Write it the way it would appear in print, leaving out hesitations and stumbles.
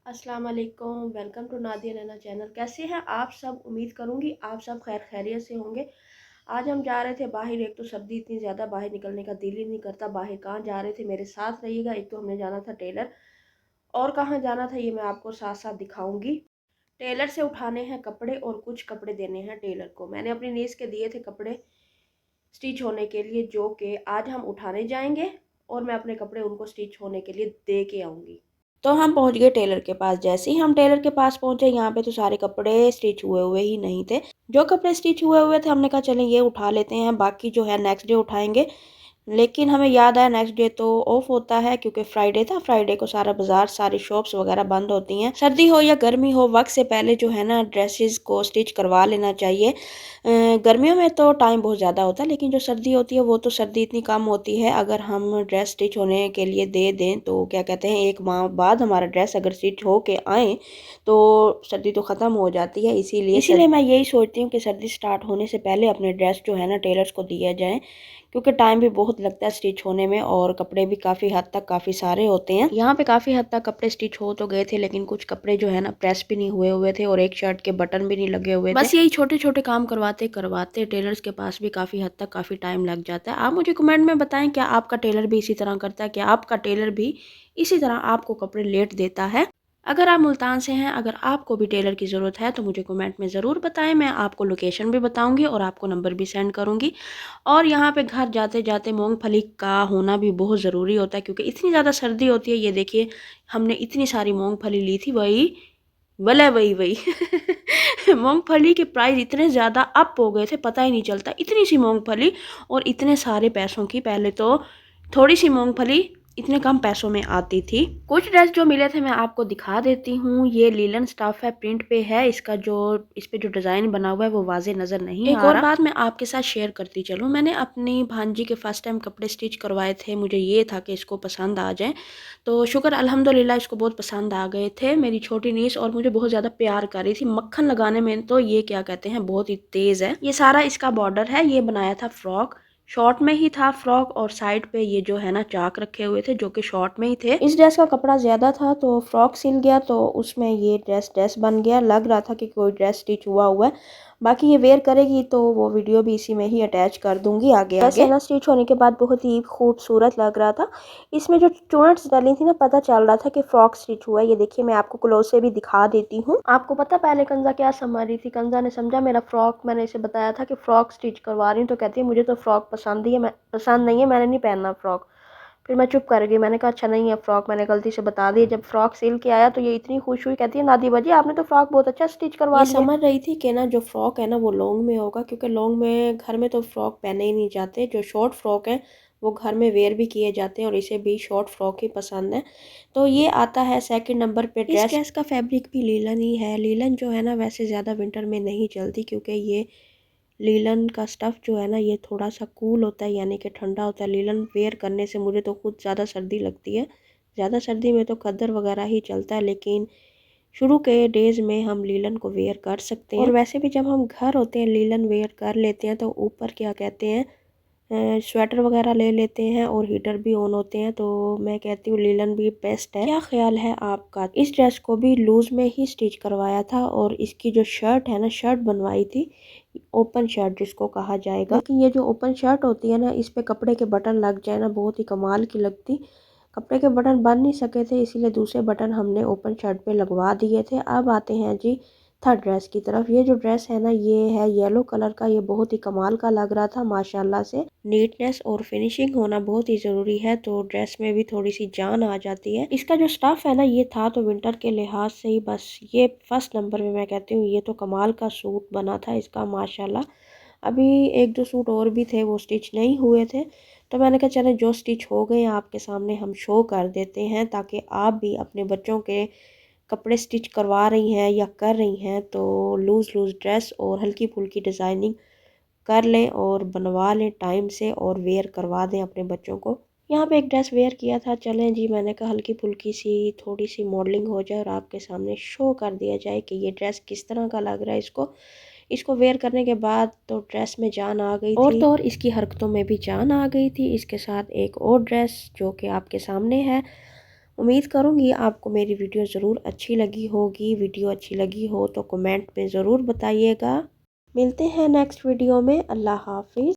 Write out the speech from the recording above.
अस्सलाम वालेकुम, welcome to Nadia Naina channel. कैसे हैं आप सब? उम्मीद करूंगी आप सब खैर खैरियत से होंगे। आज हम जा रहे थे बाहर। एक तो सर्दी इतनी ज़्यादा, बाहर निकलने का दिल ही नहीं करता। बाहर कहाँ जा रहे थे, मेरे साथ रहिएगा। एक तो हमने जाना था टेलर, और कहाँ जाना था ये मैं आपको साथ साथ दिखाऊंगी। टेलर से उठाने हैं कपड़े और कुछ कपड़े देने हैं टेलर को। मैंने अपनी नीस के दिए थे कपड़े स्टिच होने के लिए, जो कि आज हम उठाने जाएंगे और मैं अपने कपड़े उनको स्टिच होने के लिए दे के आऊँगी। तो हम पहुंच गए टेलर के पास। जैसे ही हम टेलर के पास पहुंचे, यहाँ पे तो सारे कपड़े स्टिच हुए हुए ही नहीं थे। जो कपड़े स्टिच हुए हुए थे हमने कहा चलें ये उठा लेते हैं, बाकी जो है नेक्स्ट डे उठाएंगे। लेकिन हमें याद आया नेक्स्ट डे तो ऑफ होता है, क्योंकि फ्राइडे था। फ्राइडे को सारा बाजार, सारी शॉप्स वगैरह बंद होती हैं। सर्दी हो या गर्मी हो, वक्त से पहले जो है ना ड्रेसेस को स्टिच करवा लेना चाहिए। गर्मियों में तो टाइम बहुत ज़्यादा होता है, लेकिन जो सर्दी होती है वो तो सर्दी इतनी कम होती है। अगर हम ड्रेस स्टिच होने के लिए दे दें तो क्या कहते हैं, एक माह बाद हमारा ड्रेस अगर स्टिच हो के आए तो सर्दी तो ख़त्म हो जाती है। इसीलिए मैं यही सोचती हूँ कि सर्दी स्टार्ट होने से पहले अपने ड्रेस जो है ना टेलर्स को दिया जाए, क्योंकि टाइम भी बहुत लगता है स्टिच होने में और कपड़े भी काफ़ी हद तक काफ़ी सारे होते हैं। यहाँ पे काफ़ी हद तक कपड़े स्टिच हो तो गए थे, लेकिन कुछ कपड़े जो है ना प्रेस भी नहीं हुए हुए थे और एक शर्ट के बटन भी नहीं लगे हुए थे। बस यही छोटे छोटे काम करवाते करवाते टेलर्स के पास भी काफ़ी हद तक काफ़ी टाइम लग जाता है। आप मुझे कमेंट में बताएं, क्या आपका टेलर भी इसी तरह करता है? क्या आपका टेलर भी इसी तरह आपको कपड़े लेट देता है? अगर आप मुल्तान से हैं, अगर आपको भी टेलर की ज़रूरत है तो मुझे कमेंट में ज़रूर बताएं। मैं आपको लोकेशन भी बताऊंगी और आपको नंबर भी सेंड करूंगी। और यहाँ पे घर जाते जाते मूंगफली का होना भी बहुत ज़रूरी होता है, क्योंकि इतनी ज़्यादा सर्दी होती है। ये देखिए, हमने इतनी सारी मूंगफली ली थी, वही भले वही वही मूंगफली के प्राइस इतने ज़्यादा अप हो गए थे, पता ही नहीं चलता। इतनी सी मूंगफली और इतने सारे पैसों की। पहले तो थोड़ी सी मूंगफली इतने कम पैसों में आती थी। कुछ ड्रेस जो मिले थे मैं आपको दिखा देती हूँ। ये लीलन स्टफ है, प्रिंट पे है। इसका जो इस पे जो डिज़ाइन बना हुआ है वो वाजे नज़र नहीं आ रहा। एक और बात मैं आपके साथ शेयर करती चलूँ, मैंने अपनी भांजी के फर्स्ट टाइम कपड़े स्टिच करवाए थे। मुझे ये था कि इसको पसंद आ जाए, तो शुक्र अल्हम्दुलिल्लाह इसको बहुत पसंद आ गए थे। मेरी छोटी नीस और मुझे बहुत ज़्यादा प्यार कर रही थी। मक्खन लगाने में तो ये क्या कहते हैं, बहुत ही तेज़ है। ये सारा इसका बॉर्डर है। ये बनाया था फ्रॉक, शॉर्ट में ही था फ्रॉक, और साइड पे ये जो है ना चाक रखे हुए थे जो कि शॉर्ट में ही थे। इस ड्रेस का कपड़ा ज़्यादा था तो फ्रॉक सिल गया, तो उसमें ये ड्रेस बन गया। लग रहा था कि कोई ड्रेस स्टिच हुआ हुआ है। बाकी ये वेयर करेगी तो वो वीडियो भी इसी में ही अटैच कर दूंगी आगे आगे। ना स्टिच होने के बाद बहुत ही खूबसूरत लग रहा था। इसमें जो चुनट्स डाली थी ना, पता चल रहा था कि फ्रॉक स्टिच हुआ है। ये देखिए, मैं आपको क्लोज से भी दिखा देती हूँ। आपको पता पहले कंजा क्या समझ रही थी? कंजा ने समझा मेरा फ्रॉक, मैंने इसे बताया था कि फ्रॉक स्टिच करवा रही हूँ, तो कहती है मुझे तो फ्रॉक पसंद ही है, मैं पसंद नहीं है, मैंने नहीं पहनना फ्रॉक। फिर मैं चुप कर गई। मैंने कहा अच्छा नहीं है फ्रॉक, मैंने गलती से बता दी। जब फ्रॉक सिल के आया तो ये इतनी खुश हुई, कहती है नादी बाजी आपने तो फ्रॉक बहुत अच्छा स्टिच करवा दिया। समझ रही थी कि ना जो फ्रॉक है ना वो लॉन्ग में होगा, क्योंकि लॉन्ग में घर में तो फ्रॉक पहने ही नहीं जाते। जो शॉर्ट फ्रॉक है वो घर में वेयर भी किए जाते हैं और इसे भी शॉर्ट फ्रॉक ही पसंद है। तो ये आता है सेकंड नंबर पे ड्रेस। इस ड्रेस का फैब्रिक भी लीलन ही है। लीलन जो है ना वैसे ज़्यादा विंटर में नहीं चलती, क्योंकि ये लीलन का स्टफ़ जो है ना ये थोड़ा सा कूल होता है, यानी कि ठंडा होता है। लीलन वेयर करने से मुझे तो खुद ज़्यादा सर्दी लगती है। ज़्यादा सर्दी में तो खद्दर वगैरह ही चलता है, लेकिन शुरू के डेज़ में हम लीलन को वेयर कर सकते हैं। और वैसे भी जब हम घर होते हैं लीलन वेयर कर लेते हैं तो ऊपर क्या कहते हैं, स्वेटर वगैरह ले लेते हैं और हीटर भी ऑन होते हैं। तो मैं कहती हूँ लीलन भी बेस्ट है। क्या ख्याल है आपका? इस ड्रेस को भी लूज में ही स्टिच करवाया था और इसकी जो शर्ट है ना, शर्ट बनवाई थी ओपन शर्ट जिसको कहा जाएगा। लेकिन ये जो ओपन शर्ट होती है ना, इस पे कपड़े के बटन लग जाए ना, बहुत ही कमाल की लगती। कपड़े के बटन बन नहीं सके थे, इसीलिए दूसरे बटन हमने ओपन शर्ट पे लगवा दिए थे। अब आते हैं जी थर्ड ड्रेस की तरफ। ये जो ड्रेस है ना ये है येलो कलर का। ये बहुत ही कमाल का लग रहा था माशाल्लाह से। नीटनेस और फिनिशिंग होना बहुत ही ज़रूरी है, तो ड्रेस में भी थोड़ी सी जान आ जाती है। इसका जो स्टफ़ है ना ये था तो विंटर के लिहाज से ही बस ये फर्स्ट नंबर में मैं कहती हूँ। ये तो कमाल का सूट बना था इसका माशाल्लाह। अभी एक दो सूट और भी थे वो स्टिच नहीं हुए थे, तो मैंने कहा चले जो स्टिच हो गए आपके सामने हम शो कर देते हैं, ताकि आप भी अपने बच्चों के कपड़े स्टिच करवा रही हैं या कर रही हैं तो लूज़ लूज़ ड्रेस और हल्की फुल्की डिज़ाइनिंग कर लें और बनवा लें टाइम से और वेयर करवा दें अपने बच्चों को। यहाँ पे एक ड्रेस वेयर किया था, चलें जी मैंने कहा हल्की फुल्की सी थोड़ी सी मॉडलिंग हो जाए और आपके सामने शो कर दिया जाए कि ये ड्रेस किस तरह का लग रहा है। इसको वेयर करने के बाद तो ड्रेस में जान आ गई थी, और तो और इसकी हरकतों में भी जान आ गई थी। इसके साथ एक और ड्रेस जो कि आपके सामने है उम्मीद करूँगी आपको मेरी वीडियो ज़रूर अच्छी लगी होगी। वीडियो अच्छी लगी हो तो कमेंट में ज़रूर बताइएगा। मिलते हैं नेक्स्ट वीडियो में। अल्लाह हाफ़िज़।